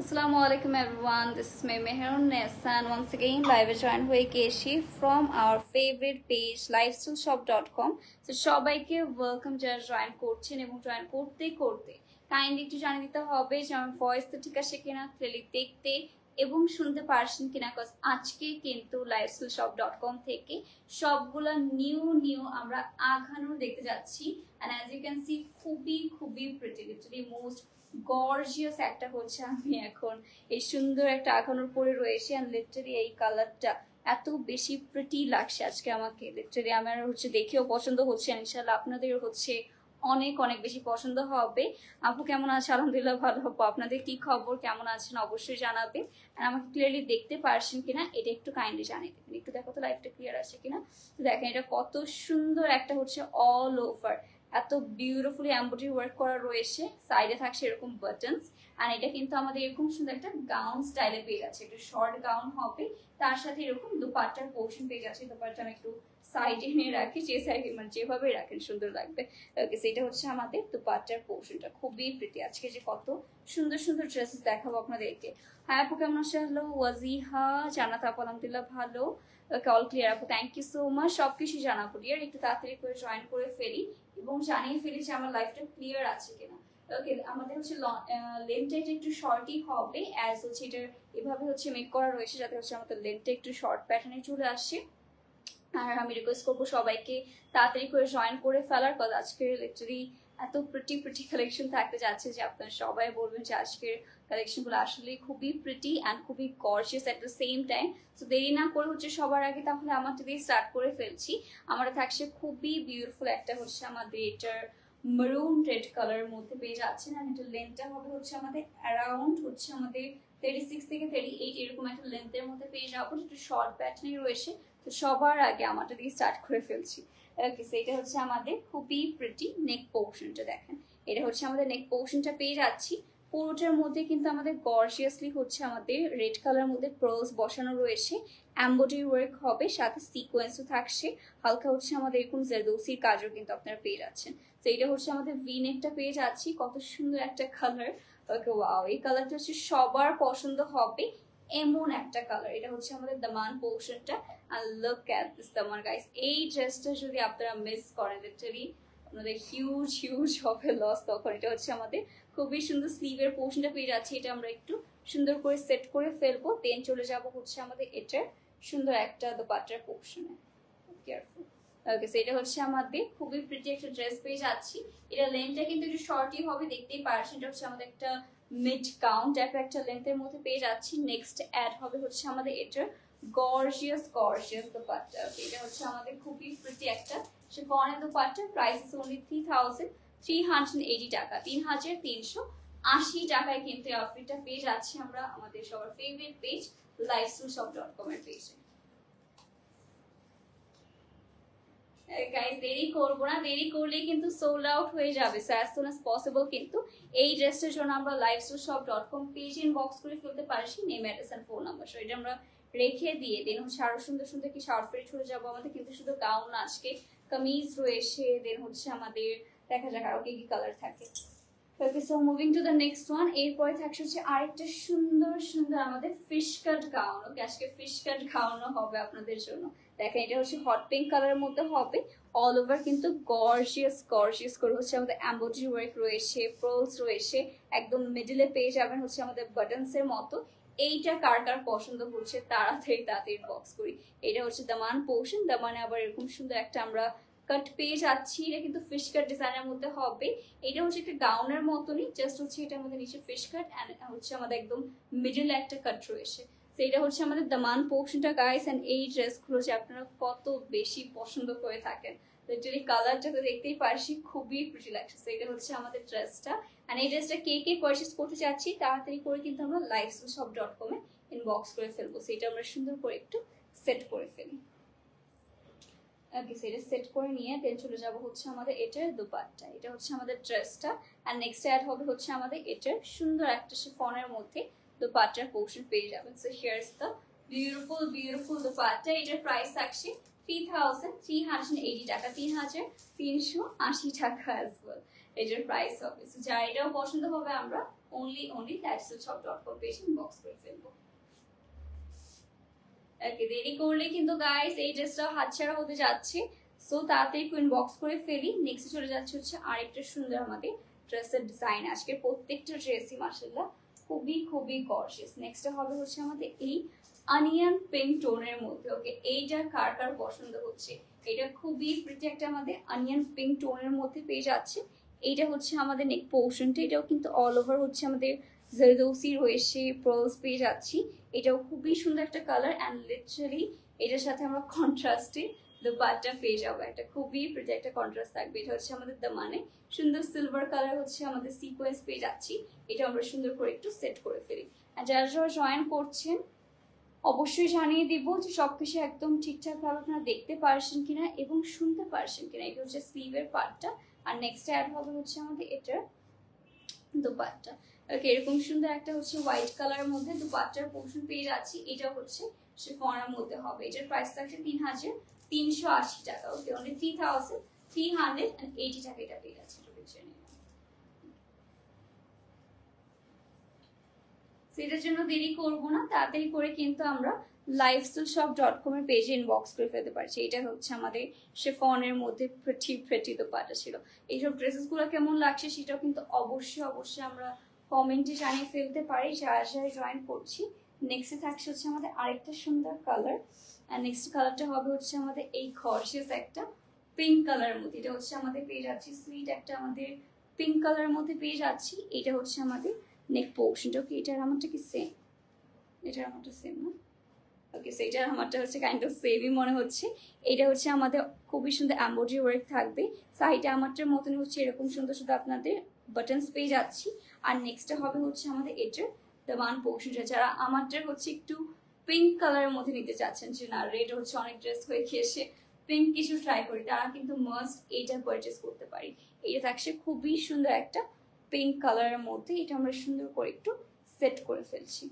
Assalamualaikum everyone, this is me Meherun Nessa and once again live join হয়ে গেছি from our favorite page lifestyleshop.com. So সবাইকে welcome যারা join করছেন এবং join করতে করতে কাইন্ডলি একটু জানিয়ে দিতে হবে যে আমার ভয়েস তো ঠিক আছে কিনা, ক্লিয়ারলি দেখতে এবং শুনতে পারছেন কিনা, কজ আজকে কিন্তু lifestyleshop.com থেকে সবগুলো নিউ আমরা আঘানুর দেখতে যাচ্ছি and as you can see খুবই প্রিটি, লিটারালি মোস্ট গর্জিয়াস একটা হচ্ছে আমি এখন এই সুন্দর একটা আঁকানোর পরে রয়েছে and লিটারালি এই কালারটা এত বেশি প্রিটি লাগছে আজকে আমাকে, লিটারালি আমার হচ্ছে দেখেও পছন্দ হচ্ছে, ইনশাআল্লাহ আপনাদের হচ্ছে অনেক বেশি পছন্দ হবে। আপু কেমন আছে? আলহামদুলিল্লাহ ভালো। হবো আপনাদের কি খবর, কেমন আছেন অবশ্যই জানাবেন আর আমাকে ক্লিয়ারলি দেখতে পারছেন কিনা এটা একটু কাইন্ডলি জানিয়ে দেবেন। একটু দেখো তো লাইভটা ক্লিয়ার আছে কিনা। তো দেখেন এটা কত সুন্দর একটা হচ্ছে অল ওভার এত বিউটিফুলি এমব্রয়ডারি ওয়ার্ক করা রয়েছে, সাইডে থাকছে এরকম বাটনস আর এটা কিন্তু আমাদের এরকম সুন্দর একটা গাউন স্টাইলে পেয়ে যাচ্ছে, একটু শর্ট গাউন হবে, তার সাথে এরকম দুপাট্টার পোর্শন পেয়ে যাচ্ছে। দুপাট্টা আমি একটু সাইডে নিয়ে রাখি, যে সাইডে মানে যেভাবে রাখেন সুন্দর লাগবে। ওকে, সেটা হচ্ছে আমাদের দুপাট্টার পোর্শনটা, খুবই প্রিটি। আজকে যে কত সুন্দর ড্রেসেস দেখাবো আপনাদেরকে। হ্যাঁ আপু কেমন আছে? হ্যালো ওয়াজিহা, জানাত আপু আলহামদুলিল্লাহ ভালো। ওকে, অল ক্লিয়ার আপু, থ্যাংক ইউ সো মাচ। সবকিছু জানাবো ডিয়ার, একটু তাড়াতাড়ি করে জয়েন করে ফেলি এবং জানিয়ে ফেলি যে আমার লাইফটা ক্লিয়ার আছে কিনা। ওকে, আমাদের হচ্ছে লেন্থটা একটু শর্টই হবে, অ্যাজ হচ্ছে এটা এভাবে হচ্ছে মেক করা রয়েছে যাতে হচ্ছে আমাদের লেন্থটা একটু শর্ট প্যাটার্নে চলে আসে। আর আমি রিকোয়েস্ট করবো সবাইকে তাড়াতাড়ি করে জয়েন করে ফেলার, কথা আজকে লিটারালি এত প্রিটি কালেকশন থাকতে যাচ্ছে যে আপনারা সবাই বলবেন যে আজকের কালেকশনগুলো আসলে খুবই প্রিটি অ্যান্ড খুবই gorgeous at the same time. So দেরি না করে হচ্ছে সবার আগে তাহলে আমারটা দিয়ে স্টার্ট করে ফেলছি। আমারটা থাকছে খুবই বিউটিফুল একটা হচ্ছে আমাদের এটার মেরুন রেড কালারের মধ্যে পেয়ে যাচ্ছেন আর এটা লেন্থটা হবে হচ্ছে আমাদের অ্যারাউন্ড হচ্ছে আমাদের 36 থেকে 38 এরকম একটা লেন্থের মধ্যে পেয়ে যাবো, একটু শর্ট প্যাটার্নে রয়েছে। তো সবার আগে আমারটা দিয়ে স্টার্ট করে ফেলছি। ওকে, সেটা হচ্ছে আমাদের খুবই প্রিটি নেক পোর্শনটা, দেখেন এটা হচ্ছে আমাদের নেক পোর্শনটা পেয়ে যাচ্ছি। পুরোটার মধ্যে কিন্তু আমাদের গর্জিয়াসলি হচ্ছে আমাদের রেড কালার মধ্যে পার্লস বসানো রয়েছে, এমব্রয়ডারি ওয়ার্ক হবে, সাথে সিকোয়েন্সও থাকছে, হালকা হচ্ছে আমাদের এরকম জারদৌসির কাজও কিন্তু আপনারা পেয়ে যাচ্ছেন। তো এটা হচ্ছে আমাদের ভি নেকটা পেয়ে যাচ্ছি, কত সুন্দর একটা কালার। ওকে ওয়াও, এই কালারটা হচ্ছে সবার পছন্দ হবে এমন একটা কালার। এটা হচ্ছে আমাদের দামান পোর্শনটা আর look at this Daman guys. এই ড্রেসটা যদি আপনারা মিস করেন লিটারালি আপনাদের হিউজ হবে লস তখন। এটা হচ্ছে আমাদের খুবই সুন্দর স্লিভের পোর্শনটা পেয়ে যাচ্ছি, এটা আমরা একটু সুন্দর করে সেট করে ফেলবো, দেন চলে যাব হচ্ছে আমাদের এটার সুন্দর একটা দোপাট্টার পোর্শনে। কেয়ারফুল। ওকে, সো এটা হচ্ছে আমাদের খুবই প্রিটি একটা ড্রেস পেয়ে যাচ্ছি। এটা লেন্থটা কিন্তু একটু শর্টই হবে, দেখতেই পারছেন। এটা হচ্ছে আমাদের একটা মিড গাউন টাইপের একটা লেন্থের মধ্যে পেয়ে যাচ্ছি। নেক্সট অ্যাড হবে হচ্ছে আমাদের এটার গর্জিয়াস দোপাট্টা। এটা হচ্ছে আমাদের খুবই প্রিটি একটা শিফনের দোপাট্টা, প্রাইস ইজ অনলি 3380 টাকা, 3380 টাকায় কিন্তু এই আউটফিটটা পেয়ে যাচ্ছি আমরা আমাদের সবার ফেভারিট পেজ lifestyleshop.com এর পেজে। গাইস দেরি করবো না, দেরি করলেই কিন্তু সোল্ড আউট হয়ে যাবে। So as soon as possible কিন্তু এই ড্রেসটার জন্য আমরা lifestyleshop.com পেজ ইনবক্স করে ফেলতে পারছি name address and phone number. So এটা আমরা রেখে দিয়ে দেন হচ্ছে আরো সুন্দর কিছু আউটফিট চলে যাবো আমাদের, কিন্তু শুধু গাউন আজকে কামিজ রয়েছে, দেন হচ্ছে আমাদের দেখা যাক আরো কি কালার থাকে। Okay, so moving to the next one. এরপরে থাকছে হচ্ছে আরেকটা সুন্দর আমাদের ফিশ কাট গাউন। ওকে, আজকে ফিশ কাট গাউনও হবে আপনাদের জন্য। দেখেন এটা হচ্ছে হট পিঙ্ক কালারের মধ্যে হবে, অল ওভার কিন্তু গর্জিয়াস করে হচ্ছে আমাদের এমব্রয়ডারি ওয়ার্ক রয়েছে, পার্লস রয়েছে, একদম মিডলে পেয়ে যাবেন হচ্ছে আমাদের বাটনস এর মতো। এইটা কার পছন্দ হচ্ছে তাড়াতাড়ি বক্স করি। এটা হচ্ছে দামান পোর্শন, দামানে আবার এরকম সুন্দর একটা আমরা কাট পেয়ে যাচ্ছি। এটা কিন্তু ফিশ কাট ডিজাইনের মধ্যে হবে। এটা হচ্ছে একটা গাউনের মতনই, জাস্ট হচ্ছে এটা আমাদের নিচে ফিশ কাট এন্ড হচ্ছে আমাদের একদম মিডলে একটা কাট রয়েছে। তো এটা হচ্ছে আমাদের দামান পোর্শনটা গাইস। এন্ড এই ড্রেসগুলো যে আপনারা কত বেশি পছন্দ করে থাকেন, লিটারালি কালারটা তো দেখতেই পারছি খুবই প্রিটি লাগছে। তো এটা হচ্ছে আমাদের ড্রেসটা। এন্ড এই ড্রেসটা কে পারচেজ করতে চাচ্ছি তাড়াতাড়ি করে কিন্তু আমরা lifestyleshop.com এ ইনবক্স করে ফেলবো। সেটা আমরা সুন্দর করে একটু সেট করে ফেলি। ওকে, সেটা সেট করে নিয়ে দেন চলে যাব হচ্ছে আমাদের এটার দোপাট্টা। এটা হচ্ছে আমাদের ড্রেসটা আর নেক্সট অ্যাড হবে হচ্ছে আমাদের এটার সুন্দর একটা শিফনের মধ্যে দোপাট্টার পোর্শন পেয়ে যাবেন। So here is the beautiful dupatta. এটার প্রাইস থাকছে 3380 টাকা, 3380 টাকা অ্যাজ ওয়েল এটার প্রাইস হবে। সো যার এটাও পছন্দ হবে আমরা only lifestyleshop.com পেজ ইনবক্স করে ফেলবো। ওকে, দেরি করলে কিন্তু গাইস এই ড্রেসটা হাতছাড়া হতে যাচ্ছে, সো তাড়াতাড়ি ইনবক্স করে ফেলি। নেক্সট চলে যাচ্ছে হচ্ছে আরেকটা সুন্দর আমাদের ড্রেসের ডিজাইন। আজকে প্রত্যেকটা ড্রেসই মাশাআল্লাহ খুবই গর্জিয়াস। নেক্সট হবে হচ্ছে আমাদের এই অনিয়ন পিঙ্ক টোনের মধ্যে। ওকে, এইটা কার কার পছন্দ হচ্ছে, এটা খুবই প্রিটি একটা আমাদের অনিয়ন পিঙ্ক টোনের মধ্যে পেয়ে যাচ্ছে। এইটা হচ্ছে আমাদের নেক পোর্শনটা, এটাও কিন্তু অল ওভার হচ্ছে আমাদের জারদৌসি রয়েছে, পার্লস পেয়ে যাচ্ছি। এটাও খুবই সুন্দর একটা কালার অ্যান্ড লিটারালি এটার সাথে আমরা কন্ট্রাস্টে দোপাট্টা পেয়ে যাবো, একটা খুবই প্রিটি একটা কন্ট্রাস্ট থাকবে। এটা হচ্ছে আমাদের দামানে সুন্দর সিলভার কালার হচ্ছে আমাদের সিকোয়েন্স পেয়ে যাচ্ছি। এটা আমরা সুন্দর করে একটু সেট করে ফেলি। আর যারা যারা জয়েন করছেন অবশ্যই জানিয়ে দিব যে সবকিছু একদম ঠিকঠাক ভাবে আপনারা দেখতে পারছেন কিনা এবং শুনতে পারছেন কিনা। এটা হচ্ছে স্লিভের পার্টটা, আর নেক্সট অ্যাড হবে হচ্ছে আমাদের এটার দোপাট্টা। ওকে, এরকম সুন্দর একটা হচ্ছে হোয়াইট কালারের মধ্যে দোপাট্টার পোর্শন পেয়ে যাচ্ছি। এটা হচ্ছে শিফনের মধ্যে হবে। এটার প্রাইস থাকছে 3380 টাকা। ওকে, অনলি 3380 টাকা এটা পেয়ে যাচ্ছে। সেটার জন্য দেরি করবো না, তাড়াতাড়ি করে কিন্তু আমরা lifestyleshop.com এর পেজে ইনবক্স করে ফেলতে পারছি। এটা হচ্ছে আমাদের শিফনের মধ্যে প্রিটি দোপাট্টা ছিল। এইসব ড্রেসেসগুলো কেমন লাগছে সেটাও কিন্তু অবশ্যই আমরা কমেন্টে জানিয়ে ফেলতে পারি যারা যারা জয়েন করছি। নেক্সটে থাকছে হচ্ছে আমাদের আরেকটা সুন্দর কালার, আর নেক্সট কালারটা হবে হচ্ছে আমাদের এই গর্জিয়াস একটা পিঙ্ক কালারের মধ্যে। এটা হচ্ছে আমাদের পেয়ে যাচ্ছি সুইট একটা আমাদের পিঙ্ক কালারের মধ্যে পেয়ে যাচ্ছি। এটা হচ্ছে আমাদের নেক পোর্শনটা। ওকে, এটার আমারটা কি সেম? এটার আমারটা সেম না? ওকে, সো এটার আমারটা হচ্ছে কাইন্ড অফ সেমই মনে হচ্ছে। এটা হচ্ছে আমাদের খুবই সুন্দর এমব্রয়ডারি ওয়ার্ক থাকবে। সাইডে আমারটার মতনই হচ্ছে এরকম সুন্দর সুন্দর আপনাদের বাটনস পেয়ে যাচ্ছি। আর নেক্সটটা হবে হচ্ছে আমাদের এটার দামান পোর্শনটা। যারা আমারটার হচ্ছে একটু পিঙ্ক কালারের মধ্যে নিতে চাচ্ছেন, যে না রেড হচ্ছে অনেক ড্রেস হয়ে এসে পিঙ্ক কিছু ট্রাই করি, তারা কিন্তু মাস্ট এইটা পারচেস করতে পারি। এটা থাকছে খুবই সুন্দর একটা পিঙ্ক কালারের মধ্যে। এটা আমরা সুন্দর করে একটু সেট করে ফেলছি।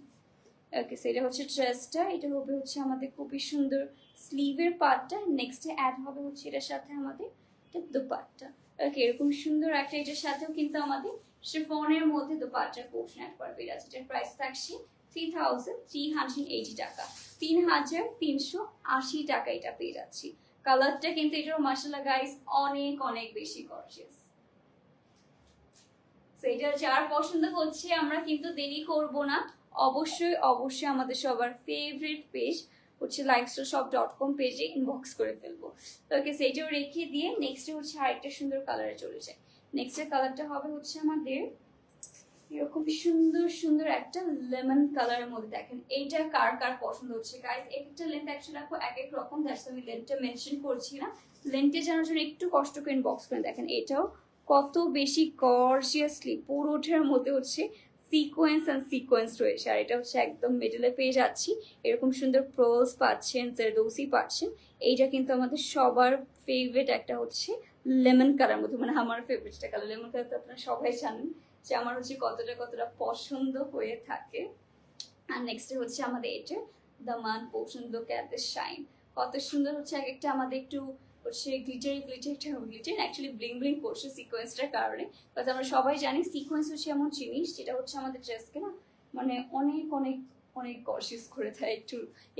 ওকে, সো এটা হচ্ছে ড্রেসটা। এটা হবে হচ্ছে আমাদের খুবই সুন্দর স্লিভের পার্টটা। নেক্সটে অ্যাড হবে হচ্ছে এটার সাথে আমাদের দোপাট্টা। ওকে, এরকম সুন্দর একটা এটার সাথেও কিন্তু আমাদের শিফনের মধ্যে দোপাট্টার পোর্শন অ্যাড করা পেয়ে যাচ্ছে। এটার প্রাইস থাকছে 3380 টাকা, 3380 টাকা এটা পেয়ে যাচ্ছি। কালারটা কিন্তু এটারও মাশাআল্লাহ গাইস অনেক বেশি গর্জিয়াস। এটা যার পছন্দ হচ্ছে আমরা কিন্তু দেরি করব না, অবশ্যই আমাদের সবার ফেভারিট পেজ হচ্ছে lifestyleshop.com পেজে ইনবক্স করে ফেলবো। ওকে, সেটাও রেখে দিয়ে নেক্সট হচ্ছে আরেকটা সুন্দর কালারে চলে যায়। নেক্সটের কালারটা হবে হচ্ছে আমাদের এরকম সুন্দর একটা লেমন কালারের মধ্যে। দেখেন এইটা কার কার পছন্দ হচ্ছে গাইস। একটা লেন্থ অ্যাকচুয়ালি আপু এক এক রকম, দ্যাটস আমি লেন্থটা মেনশন করছি না। লেন্থে জানার জন্য একটু কষ্ট করে ইনবক্স করে দেখেন এটাও কত বেশি গর্জিয়াসলি পুরোটার মধ্যে হচ্ছে সিকোয়েন্স রয়েছে। আর এটা হচ্ছে একদম মিডলে পেয়ে যাচ্ছি, এরকম সুন্দর প্রোলস পাচ্ছেন, জারদৌসি পাচ্ছেন। এইটা কিন্তু আমাদের সবার ফেভারিট একটা হচ্ছে লেমন কালার মধ্যে, মানে আমার ফেভারিটটা কালার লেমন কালার। তো আপনারা সবাই জানেন যে আমার হচ্ছে কতটা পছন্দ হয়ে থাকে। আর নেক্সট হচ্ছে আমাদের এটা দামান portion, look at the shine. কত সুন্দর হচ্ছে এক একটা আমাদের একটু হচ্ছে গ্লিটার অ্যাকচুয়ালি ব্লিং করছে সিকোয়েন্সটার কারণে। বাট আমরা সবাই জানি সিকোয়েন্স হচ্ছে এমন জিনিস যেটা হচ্ছে আমাদের ড্রেসকে না মানে অনেক গর্জিয়াস করে দেয়।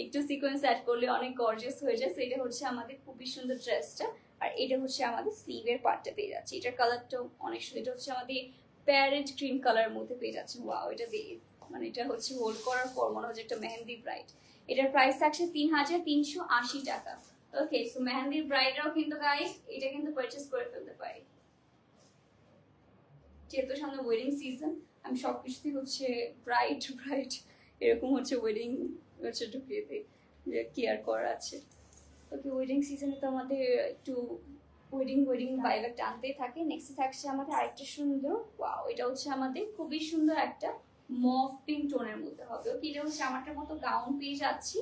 একটু সিকোয়েন্স অ্যাড করলে অনেক গর্জিয়াস হয়ে যায়। তো এটা হচ্ছে আমাদের খুবই সুন্দর ড্রেসটা। আর এটা হচ্ছে আমাদের স্লিভের পার্টটা পেয়ে যাচ্ছে। এটার কালারটাও অনেক সুন্দর। এটা হচ্ছে আমাদের প্যারেট ক্রিম কালারের মধ্যে পেয়ে যাচ্ছে। ওয়াও, এটা দিয়ে মানে এটা হচ্ছে হোল্ড করার পর মনে হচ্ছে একটা মেহেন্দি ব্রাইড। এটার প্রাইস থাকছে 3380 টাকা। ওকে, সো মেহেন্দির ব্রাইডরাও কিন্তু গাইস এটা কিন্তু পারচেজ করে ফেলতে পারি। যেহেতু সামনে ওয়েডিং সিজন, আমি সবকিছুতেই হচ্ছে ব্রাইড এরকম হচ্ছে ওয়েডিং হচ্ছে ঢুকিয়ে দিই, যে কেয়ার করা আছে। ওকে, ওয়েডিং সিজনে তো আমাদের একটু ওয়েডিং ভাইব একটা আনতেই থাকে। নেক্সট থাকছে আমাদের আরেকটা সুন্দর, ওয়াও, এটা হচ্ছে আমাদের খুবই সুন্দর একটা মফ পিঙ্ক টোনের মধ্যে হবে। ওকে, এটা হচ্ছে আমারটার মতো গাউন পেয়ে যাচ্ছি।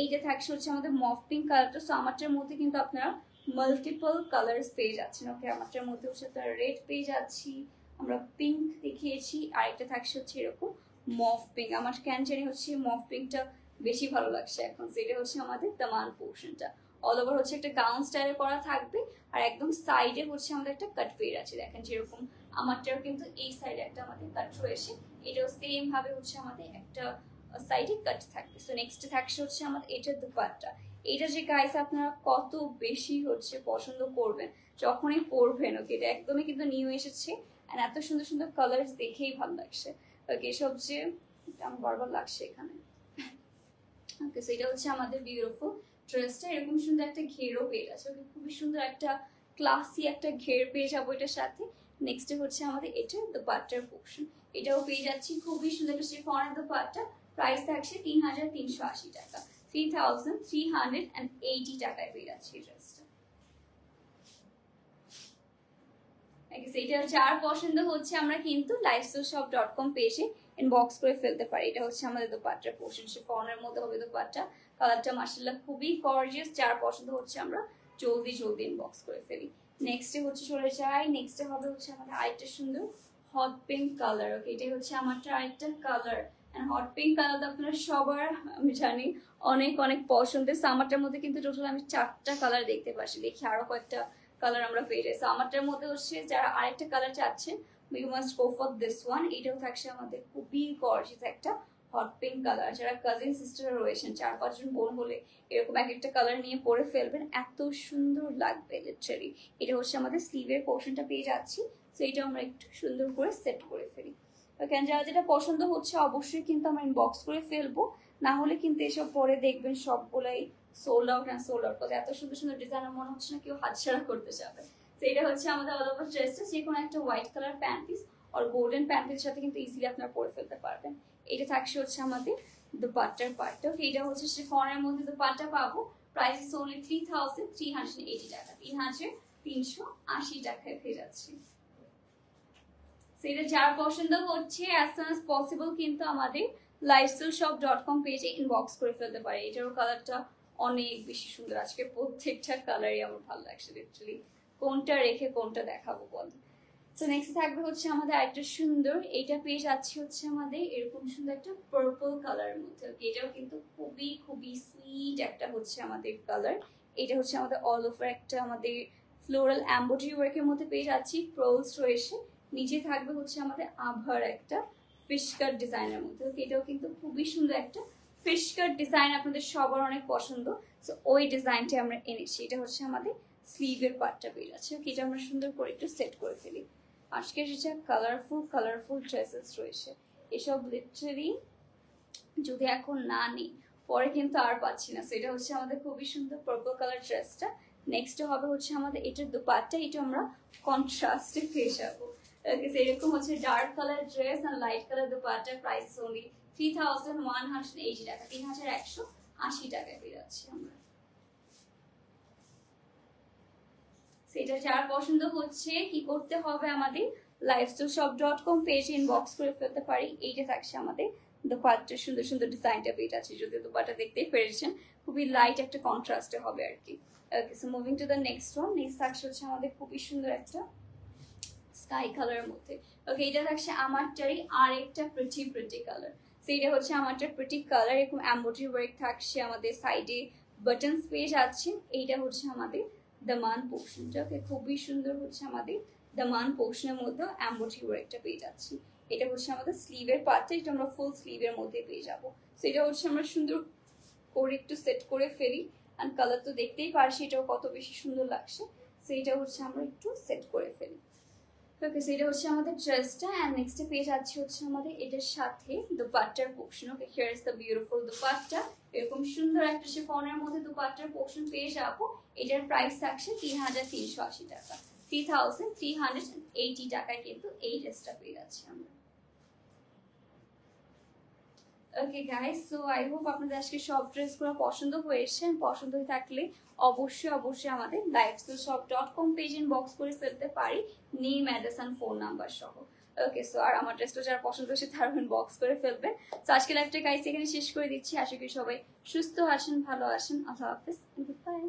এইটা থাকছে হচ্ছে আমাদের মফ পিঙ্ক কালারটা। সো আমারটার মধ্যে কিন্তু আপনারা মাল্টিপল কালার্স পেয়ে যাচ্ছেন। ওকে, আমারটার মধ্যে হচ্ছে আপনারা রেড পেয়ে যাচ্ছি, আমরা পিঙ্ক দেখিয়েছি, আর একটা থাকছে হচ্ছে এরকম মফ পিঙ্ক। আমার কেন জানি হচ্ছে মফ পিঙ্কটা বেশি ভালো লাগছে এখন। সেটা হচ্ছে আমাদের দামান পোর্শনটা। অল ওভার হচ্ছে একটা গাউন স্টাইলে করা থাকবে, আর একদম সাইডে হচ্ছে আমাদের একটা কাট পেয়ে আছে। দেখেন যেরকম আমারটাও কিন্তু এই সাইডে একটা আমাদের কাট রয়েছে, এটাও সেম ভাবে হচ্ছে আমাদের একটা সাইডে কাট থাকবে। সো নেক্সট থাকছে হচ্ছে আমাদের এটার দুপাট্টা। এটা যে গাইস আপনারা কত বেশি হচ্ছে পছন্দ করবেন যখনই পরবেন। ওকে, এটা একদমই কিন্তু নিউ এসেছে, আর এত সুন্দর সুন্দর কালার দেখেই ভালো লাগছে। ওকে, সবচেয়ে আমার বারবার লাগছে এখানে। ওকে, সো এটা হচ্ছে আমাদের বিউটিফুল ড্রেসটা। এরকম সুন্দর একটা ঘেরও পেয়ে আছে। ওকে, খুবই সুন্দর একটা ক্লাসি একটা ঘের পেয়ে যাবো এটার সাথে। নেক্সট হচ্ছে আমাদের এটা দোপাট্টার পোর্শন, এটাও পেয়ে যাচ্ছি খুবই সুন্দর একটা শিফনের দোপাট্টা। প্রাইস থাকছে 3380 টাকা, 3380 টাকায় পেয়ে যাচ্ছি এই ড্রেসটা। এটা যার পছন্দ হচ্ছে আমরা কিন্তু lifestyleshop.com পেজে ইনবক্স করে ফেলতে পারি। এটা হচ্ছে আমাদের দোপাট্টার পোর্শন, শিফনের মধ্যে হবে দোপাট্টা। কালারটা মাশাআল্লাহ খুবই গর্জিয়াস, যার পছন্দ হচ্ছে আমরা জলদি জলদি ইনবক্স করে ফেলি। নেক্সটে হচ্ছে চলে যাই, নেক্সটে হবে হচ্ছে আমাদের আরেকটা সুন্দর হট পিঙ্ক কালার। ওকে, এটা হচ্ছে আমারটা আরেকটা colour, and hot pink colour তো আপনারা সবার আমি জানি অনেক অনেক পছন্দের। আমারটার মধ্যে কিন্তু টোটাল আমি 4টা কালার দেখতে পাচ্ছি, দেখি আরো কয়েকটা কালার আমরা পেয়ে যাই। আমারটার মধ্যে হচ্ছে যারা আরেকটা কালার চাচ্ছেন you must go for this one. এটাও থাকছে আমাদের খুবই গর্জিয়াস একটা হট পিঙ্ক কালার। যারা কাজিন সিস্টার রয়েছেন 4-5 জন বোন হলে এরকম এক একটা কালার নিয়ে পরে ফেলবেন, এত সুন্দর লাগবে লিটারালি। এটা হচ্ছে আমাদের স্লিভের পোর্শনটা পেয়ে যাচ্ছি, তো এটা আমরা একটু সুন্দর করে সেট করে ফেলি। কেন যারা যেটা পছন্দ হচ্ছে অবশ্যই কিন্তু আমরা ইনবক্স করে ফেলবো, না হলে কিন্তু এসব পরে দেখবেন সবগুলাই sold out and sold out. এত সুন্দর সুন্দর ডিজাইন মনে হচ্ছে না কেউ হাতছাড়া করতে যাবে। তো এটা হচ্ছে আমাদের অল ওভার ড্রেসটা, যে কোনো একটা হোয়াইট কালার প্যান্ট পিস আর গোল্ডেন প্যান্ট পিসের সাথে কিন্তু ইজিলি আপনারা পরে ফেলতে পারবেন। এটা থাকছে হচ্ছে আমাদের দুপাট্টার পার্টটা। এটা হচ্ছে শিফনের মধ্যে দুপাট্টা পাবো, প্রাইস ইজ অনলি 3380 টাকা, 3380 টাকায় পেয়ে যাচ্ছি। সেটা যার পছন্দ হচ্ছে অ্যাজ সুন অ্যাজ পসিবল কিন্তু আমাদের lifestyleshop.com পেজে ইনবক্স করে ফেলতে পারে। এটারও কালারটা অনেক বেশি সুন্দর, আজকে প্রত্যেকটা কালারই আমার ভালো লাগছে লিটারালি। কোনটা রেখে কোনটা দেখাবো বল। তো নেক্সট থাকবে হচ্ছে আমাদের আরেকটা সুন্দর, এইটা পেয়ে যাচ্ছি হচ্ছে আমাদের এরকম সুন্দর একটা পার্পল কালারের মধ্যে। এটাও কিন্তু খুবই খুবই সুইট একটা হচ্ছে আমাদের কালার। এটা হচ্ছে আমাদের অল ওভার একটা আমাদের ফ্লোরাল এমব্রয়ডারি ওয়ার্কের মধ্যে পেয়ে যাচ্ছি, প্রোলস রয়েছে। নিচে থাকবে হচ্ছে আমাদের আভার একটা ফিশ কাট ডিজাইনের মধ্যে। এটাও কিন্তু খুবই সুন্দর একটা ফিশ কাট ডিজাইন, আপনাদের সবার অনেক পছন্দ। সো ওই ডিজাইনটা আমরা এনেছি। এটা হচ্ছে আমাদের স্লিভের পার্টটা পেয়ে যাচ্ছে। এটা আমরা সুন্দর করে একটু সেট করে ফেলি। আজকে যেটা কালারফুল কালারফুল ড্রেসেস রয়েছে, এসব লিটারালি যদি এখন না নিই পরে কিন্তু আর পাচ্ছি না। সেটা হচ্ছে আমাদের খুবই সুন্দর পার্পল কালার ড্রেসটা। নেক্সট হবে হচ্ছে আমাদের এটার দুপাট্টা, এটা আমরা কন্ট্রাস্টে পেয়ে যাবো। এরকম হচ্ছে ডার্ক কালার ড্রেস আর light colour dupatta, price only 3180 টাকা, 3180 টাকায় পেয়ে যাচ্ছি আমরা। সেটা যার পছন্দ হচ্ছে কি করতে হবে, আমাদের lifestyleshop.com পেজে ইনবক্স করে ফেলতে পারি। এইটা থাকছে আমাদের দোপাট্টার সুন্দর সুন্দর ডিজাইনটা পেয়ে যাচ্ছে। যদি দোপাট্টা দেখতেই পেরেছেন খুবই লাইট একটা কন্ট্রাস্টে হবে আর কি। Okay, so moving to the next one. Next থাকছে হচ্ছে আমাদের খুবই সুন্দর একটা স্কাই কালারের মধ্যে। ওকে, এটা থাকছে আমারটারই আরেকটা প্রিটি কালার। সেইটা হচ্ছে আমারটার প্রিটি কালার, এরকম এমব্রয়ডারি ওয়ার্ক থাকছে, আমাদের সাইডে বাটনস পেয়ে যাচ্ছে। এইটা হচ্ছে আমাদের দামান পোর্শনটা। ওকে, খুবই সুন্দর হচ্ছে আমাদের দামান পোর্শনের মধ্যে এমব্রয়ডারি ওয়ার্কটা পেয়ে যাচ্ছি। এটা হচ্ছে আমাদের স্লিভের পার্টটা, এটা আমরা ফুল স্লিভের মধ্যে পেয়ে যাবো। সেটা হচ্ছে আমরা সুন্দর করে একটু সেট করে ফেলি, আর কালার তো দেখতেই পারছি এটাও কত বেশি সুন্দর লাগছে। সেইটা হচ্ছে আমরা একটু সেট করে ফেলি। ওকে, সেটা হচ্ছে আমাদের ড্রেসটা। এন্ড নেক্সট পেয়ে যাচ্ছি হচ্ছে আমাদের এটার সাথে দুপাট্টার portion. Okay, here is the beautiful dupatta. এরকম সুন্দর একটা শিফনের মধ্যে দুপাট্টার পোর্শন পেয়ে যাবো। এটার প্রাইস থাকছে 3380 টাকা, 3380 টাকায় কিন্তু এই ড্রেসটা পেয়ে যাচ্ছি আমরা। Okay guys, so I hope আপনাদের আজকে সব ড্রেসগুলো পছন্দ হয়েছে। পছন্দ হয়ে থাকলে অবশ্যই অবশ্যই আমাদের lifestyleshop.com পেজ ইনবক্স করে ফেলতে পারি, name, address and phone number সহ। ওকে, সো আর আমার ড্রেসটা যারা পছন্দ হয়েছে তারা ইনবক্স করে ফেলবেন। তো আজকে লাইভটা গাইস এখানে শেষ করে দিচ্ছি। আশা করি সবাই সুস্থ আছেন, ভালো আছেন। আল্লাহ হাফেজ, গুড বাই।